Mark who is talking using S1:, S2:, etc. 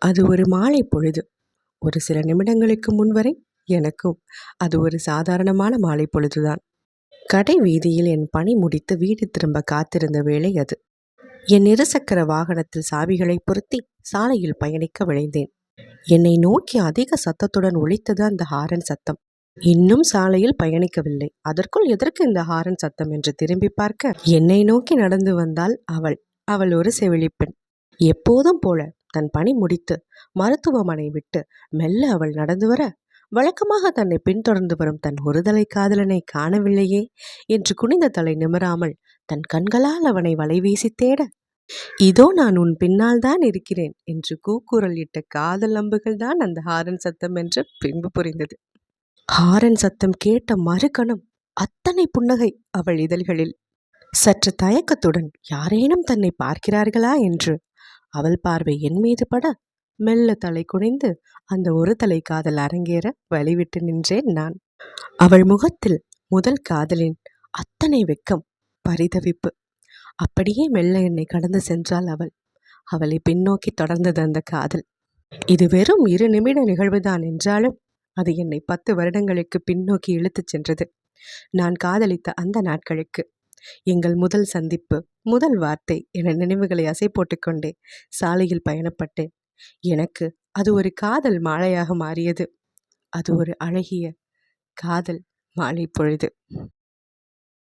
S1: அது ஒரு மாலை பொழுது. ஒரு சில நிமிடங்களுக்கு முன்வரை எனக்கும் அது ஒரு சாதாரணமான மாலை பொழுதுதான். கடை வீதியில் என் பணி முடித்து வீடு திரும்ப காத்திருந்த வேளை அது. என் இருசக்கர வாகனத்தில் சாவிகளை பொருத்தி சாலையில் பயணிக்க விழைந்தேன். என்னை நோக்கி அதிக சத்தத்துடன் ஒலித்தது அந்த ஹாரன் சத்தம். இன்னும் சாலையில் பயணிக்கவில்லை, அதற்குள் எதற்கு இந்த ஹாரன் சத்தம் என்று திரும்பி பார்க்க, என்னை நோக்கி நடந்து வந்தாள் அவள். அவள் ஒரு செவிலிப்பெண். எப்போதும் போல தன் பணி முடித்து மருத்துவமனை விட்டு மெல்ல அவள் நடந்து வர, வழக்கமாக தன்னை பின்தொடர்ந்து வரும் தன் ஒருதலை காதலனை காணவில்லையே என்று குனிந்த தலை நிமிராமல் தன் கண்களால் அவனை வலைவீசி தேட, இதோ நான் உன் பின்னால் தான் இருக்கிறேன் என்று கூக்குரல் இட்ட காதல் அம்புகள் தான் அந்த ஹாரன் சத்தம் என்று பின்பு புரிந்தது. ஹாரன் சத்தம் கேட்ட மறுகணம் அத்தனை புன்னகை அவள் இதழ்களில். சற்று தயக்கத்துடன் யாரேனும் தன்னை பார்க்கிறார்களா என்று அவள் பார்வை என் மீது பட, மெல்ல தலை குனிந்து அந்த ஒரு தலை காதல் அரங்கேற வழிவிட்டு நின்றேன் நான். அவள் முகத்தில் முதல் காதலின் அத்தனை வெட்கம், பரிதவிப்பு. அப்படியே மெல்ல என்னை கடந்து சென்றாள் அவள். அவளை பின்னோக்கி தொடர்ந்தது அந்த காதல். இது வெறும் 2 நிமிட நிகழ்வுதான் என்றாலும் அது என்னை 10 வருடங்களுக்கு பின்னோக்கி இழுத்துச் சென்றது. நான் காதலித்த அந்த நாட்களுக்கு. எங்கள் முதல் சந்திப்பு, முதல் வார்த்தை என நினைவுகளை அசை போட்டுக்கொண்டே சாலையில் பயணப்பட்டேன். எனக்கு அது ஒரு காதல் மாலையாக மாறியது. அது ஒரு அழகிய காதல் மாலை பொழுது.